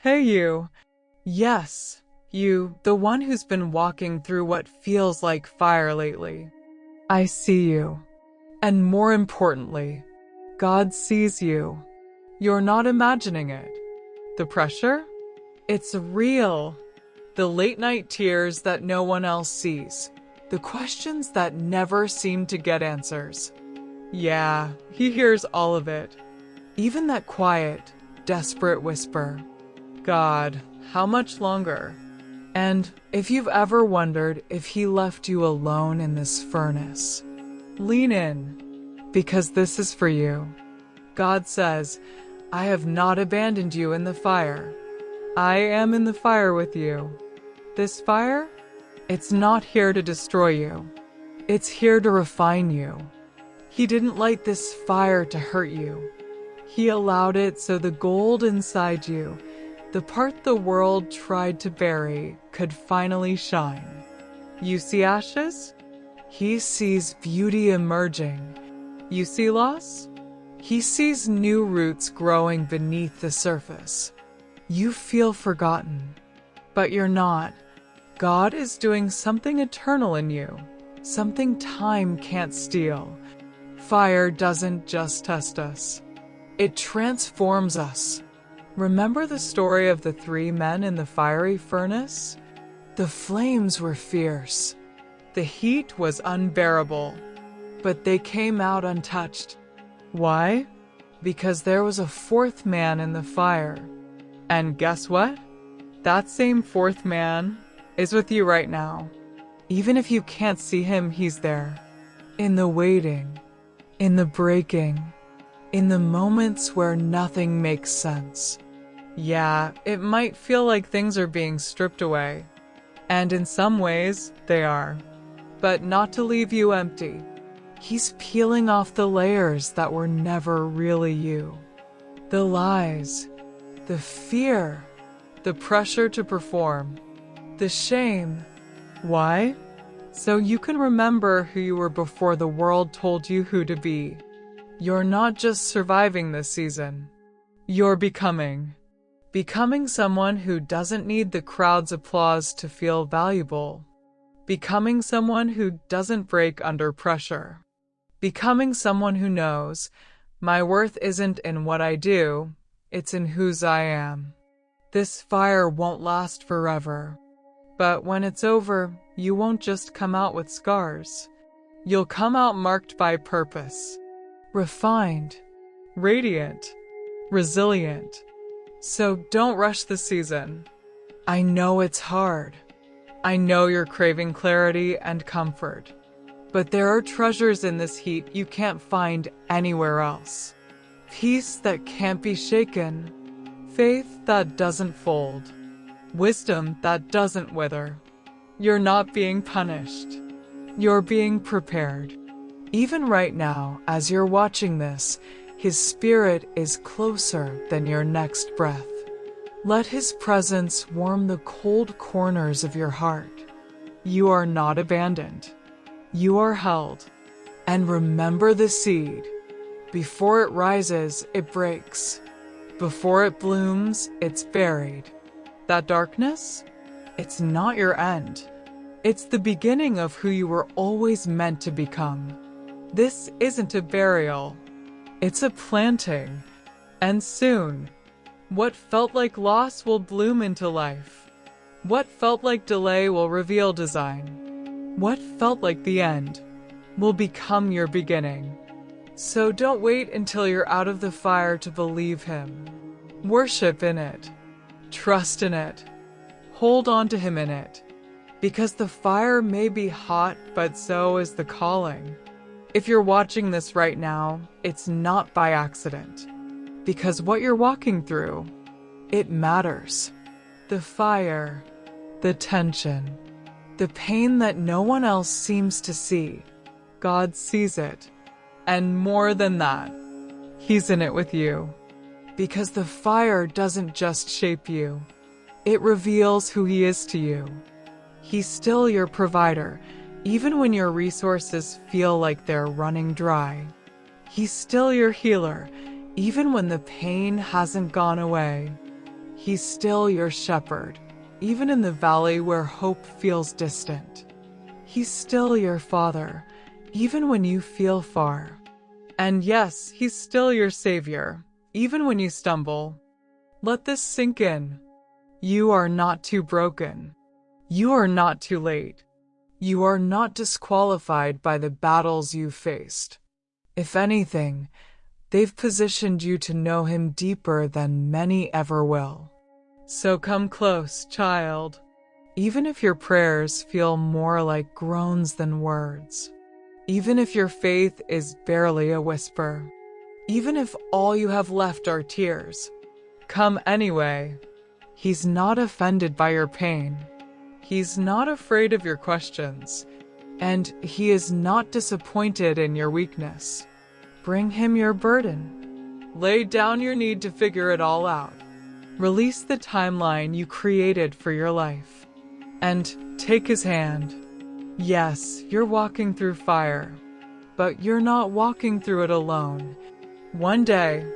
Hey you. Yes, you, the one who's been walking through what feels like fire lately. I see you. And more importantly, God sees you. You're not imagining it. The pressure? It's real. The late night tears that no one else sees. The questions that never seem to get answers. Yeah, he hears all of it. Even that quiet, desperate whisper. God, how much longer? And if you've ever wondered if he left you alone in this furnace, lean in, because this is for you. God says, I have not abandoned you in the fire. I am in the fire with you. This fire? It's not here to destroy you. It's here to refine you. He didn't light this fire to hurt you. He allowed it so the gold inside you, the part the world tried to bury, could finally shine. You see ashes? He sees beauty emerging. You see loss? He sees new roots growing beneath the surface. You feel forgotten, but you're not. God is doing something eternal in you, something time can't steal. Fire doesn't just test us. It transforms us. Remember the story of the 3 men in the fiery furnace? The flames were fierce. The heat was unbearable, but they came out untouched. Why? Because there was a 4th man in the fire. And guess what? That same 4th man is with you right now. Even if you can't see him, he's there. In the waiting, in the breaking, in the moments where nothing makes sense. Yeah, it might feel like things are being stripped away. And in some ways, they are. But not to leave you empty. He's peeling off the layers that were never really you. The lies, the fear, the pressure to perform, the shame. Why? So you can remember who you were before the world told you who to be. You're not just surviving this season. You're becoming. Becoming someone who doesn't need the crowd's applause to feel valuable. Becoming someone who doesn't break under pressure. Becoming someone who knows, my worth isn't in what I do, it's in whose I am. This fire won't last forever. But when it's over, you won't just come out with scars. You'll come out marked by purpose. Refined. Radiant. Resilient. So don't rush the season. I know it's hard. I know you're craving clarity and comfort. But there are treasures in this heat you can't find anywhere else. Peace that can't be shaken. Faith that doesn't fold. Wisdom that doesn't wither. You're not being punished. You're being prepared. Even right now, as you're watching this, His Spirit is closer than your next breath. Let His presence warm the cold corners of your heart. You are not abandoned. You are held. And remember the seed. Before it rises, it breaks. Before it blooms, it's buried. That darkness? It's not your end. It's the beginning of who you were always meant to become. This isn't a burial. It's a planting. And soon, what felt like loss will bloom into life. What felt like delay will reveal design. What felt like the end will become your beginning. So don't wait until you're out of the fire to believe Him. Worship in it. Trust in it. Hold on to Him in it. Because the fire may be hot, but so is the calling. If you're watching this right now, it's not by accident. Because what you're walking through, it matters. The fire, the tension, the pain that no one else seems to see. God sees it. And more than that, He's in it with you. Because the fire doesn't just shape you. It reveals who He is to you. He's still your provider, even when your resources feel like they're running dry. He's still your healer, even when the pain hasn't gone away. He's still your shepherd, even in the valley where hope feels distant. He's still your father, even when you feel far. And yes, he's still your savior, even when you stumble. Let this sink in. You are not too broken. You are not too late. You are not disqualified by the battles you've faced. If anything, they've positioned you to know him deeper than many ever will. So come close, child, even if your prayers feel more like groans than words. Even if your faith is barely a whisper. Even if all you have left are tears. Come anyway. He's not offended by your pain. He's not afraid of your questions. And he is not disappointed in your weakness. Bring him your burden. Lay down your need to figure it all out. Release the timeline you created for your life. And take his hand. Yes, you're walking through fire, but you're not walking through it alone. One day,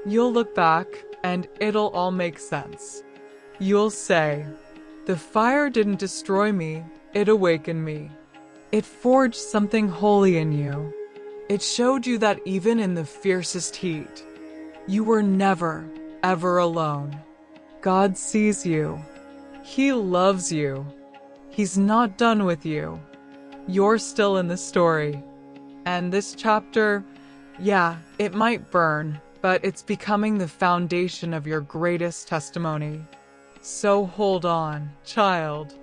you'll look back and it'll all make sense. You'll say, the fire didn't destroy me, it awakened me. It forged something holy in you. It showed you that even in the fiercest heat, you were never, ever alone. God sees you. He loves you. He's not done with you. You're still in the story. And this chapter, yeah, it might burn, but it's becoming the foundation of your greatest testimony. So hold on, child.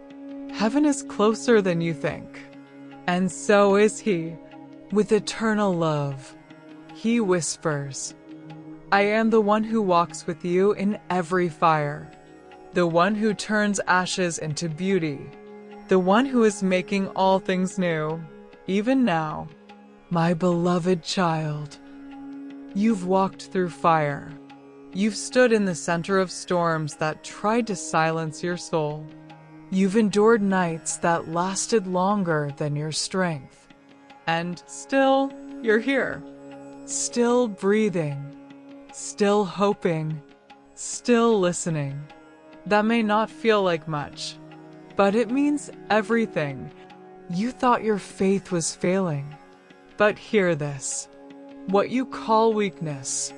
Heaven is closer than you think. And so is he, with eternal love. He whispers, I am the one who walks with you in every fire. The one who turns ashes into beauty. The one who is making all things new, even now. My beloved child, you've walked through fire. You've stood in the center of storms that tried to silence your soul. You've endured nights that lasted longer than your strength. And still, you're here. Still breathing. Still hoping. Still listening. That may not feel like much, but it means everything. You thought your faith was failing. But hear this. What you call weakness,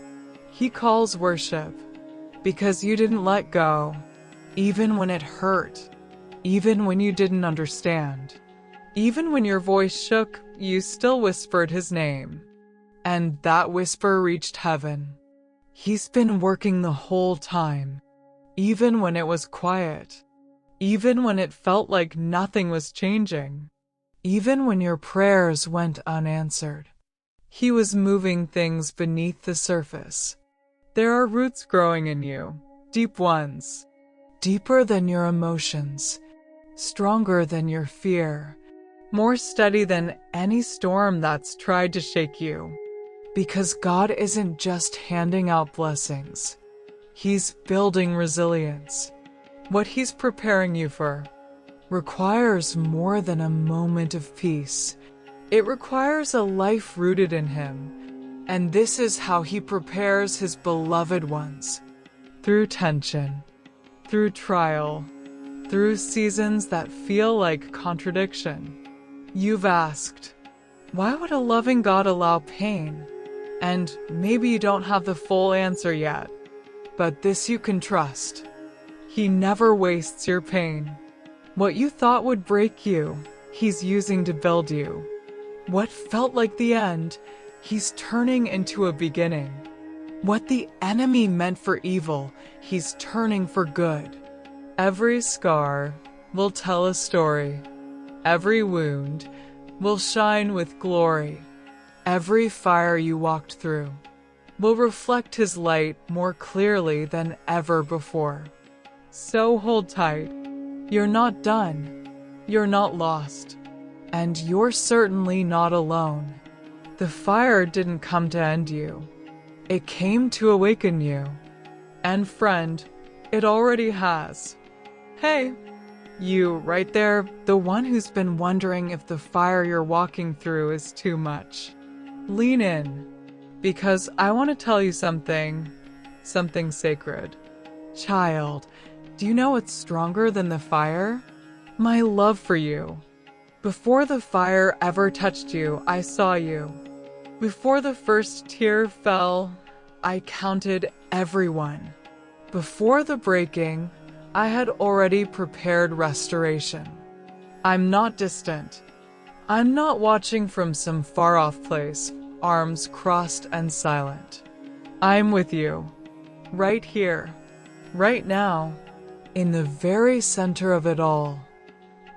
he calls worship. Because you didn't let go, even when it hurt, even when you didn't understand. Even when your voice shook, you still whispered his name. And that whisper reached heaven. He's been working the whole time, even when it was quiet. Even when it felt like nothing was changing. Even when your prayers went unanswered. He was moving things beneath the surface. There are roots growing in you, deep ones. Deeper than your emotions. Stronger than your fear. More steady than any storm that's tried to shake you. Because God isn't just handing out blessings. He's building resilience. What he's preparing you for requires more than a moment of peace. It requires a life rooted in him. And this is how he prepares his beloved ones. Through tension, through trial, through seasons that feel like contradiction. You've asked, why would a loving God allow pain? And maybe you don't have the full answer yet, but this you can trust. He never wastes your pain. What you thought would break you, he's using to build you. What felt like the end, he's turning into a beginning. What the enemy meant for evil, he's turning for good. Every scar will tell a story. Every wound will shine with glory. Every fire you walked through will reflect his light more clearly than ever before. So hold tight. You're not done. You're not lost. And you're certainly not alone. The fire didn't come to end you. It came to awaken you. And friend, it already has. Hey, you right there, the one who's been wondering if the fire you're walking through is too much. Lean in, because I want to tell you something sacred. Child, do you know what's stronger than the fire? My love for you. Before the fire ever touched you, I saw you. Before the first tear fell, I counted everyone. Before the breaking, I had already prepared restoration. I'm not distant. I'm not watching from some far-off place, arms crossed and silent. I'm with you, right here, right now, in the very center of it all.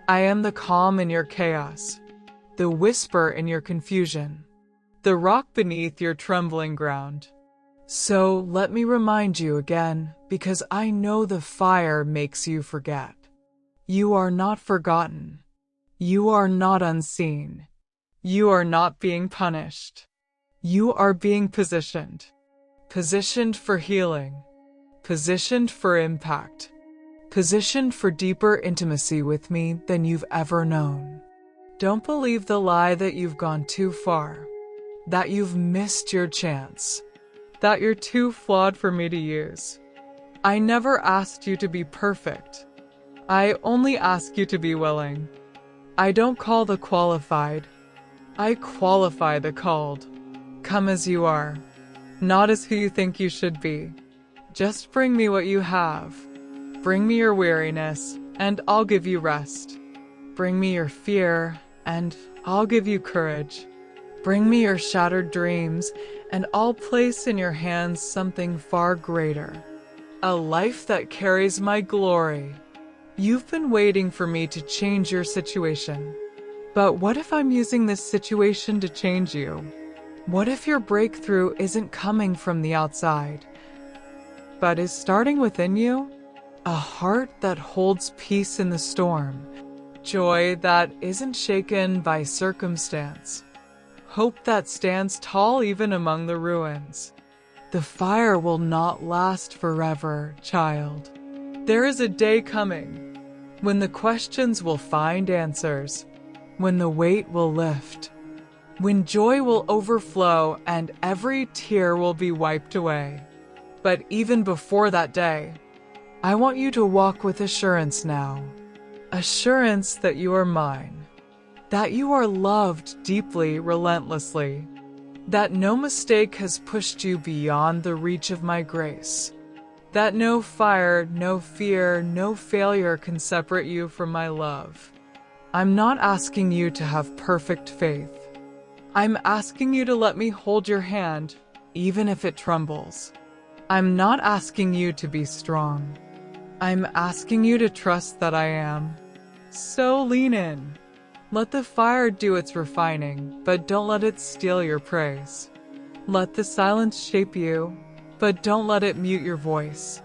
I am the calm in your chaos, the whisper in your confusion, the rock beneath your trembling ground. So let me remind you again, because I know the fire makes you forget. You are not forgotten. You are not unseen. You are not being punished. You are being positioned. Positioned for healing. Positioned for impact. Positioned for deeper intimacy with me than you've ever known. Don't believe the lie that you've gone too far, that you've missed your chance, that you're too flawed for me to use. I never asked you to be perfect. I only ask you to be willing. I don't call the qualified. I qualify the called. Come as you are, not as who you think you should be. Just bring me what you have. Bring me your weariness, and I'll give you rest. Bring me your fear, and I'll give you courage. Bring me your shattered dreams, and I'll place in your hands something far greater. A life that carries my glory. You've been waiting for me to change your situation. But what if I'm using this situation to change you? What if your breakthrough isn't coming from the outside, but is starting within you? A heart that holds peace in the storm, joy that isn't shaken by circumstance, hope that stands tall even among the ruins. The fire will not last forever, child. There is a day coming when the questions will find answers, when the weight will lift, when joy will overflow and every tear will be wiped away. But even before that day, I want you to walk with assurance now. Assurance that you are mine. That you are loved deeply, relentlessly. That no mistake has pushed you beyond the reach of my grace. That no fire, no fear, no failure can separate you from my love. I'm not asking you to have perfect faith. I'm asking you to let me hold your hand, even if it trembles. I'm not asking you to be strong. I'm asking you to trust that I am. So lean in. Let the fire do its refining, but don't let it steal your praise. Let the silence shape you, but don't let it mute your voice.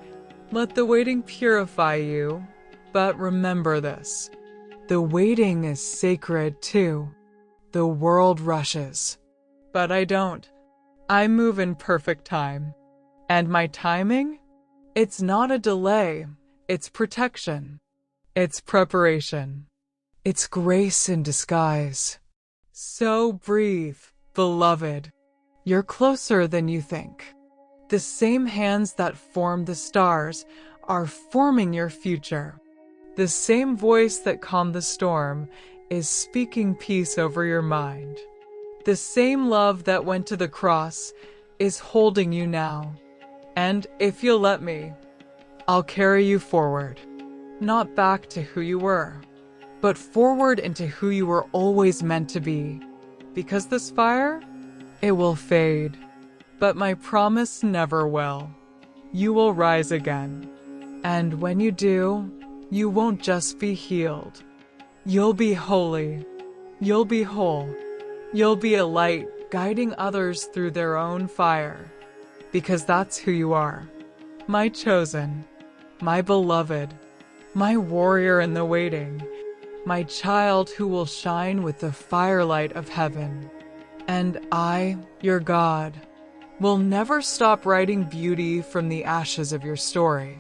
Let the waiting purify you, but remember this. The waiting is sacred too. The world rushes, but I don't. I move in perfect time. And my timing? It's not a delay. It's protection. It's preparation. It's grace in disguise. So breathe, beloved. You're closer than you think. The same hands that formed the stars are forming your future. The same voice that calmed the storm is speaking peace over your mind. The same love that went to the cross is holding you now. And if you'll let me, I'll carry you forward, not back to who you were, but forward into who you were always meant to be. Because this fire, it will fade, but my promise never will. You will rise again. And when you do, you won't just be healed. You'll be holy. You'll be whole. You'll be a light guiding others through their own fire. Because that's who you are. My chosen. My beloved, my warrior in the waiting, my child who will shine with the firelight of heaven. And I, your God, will never stop writing beauty from the ashes of your story.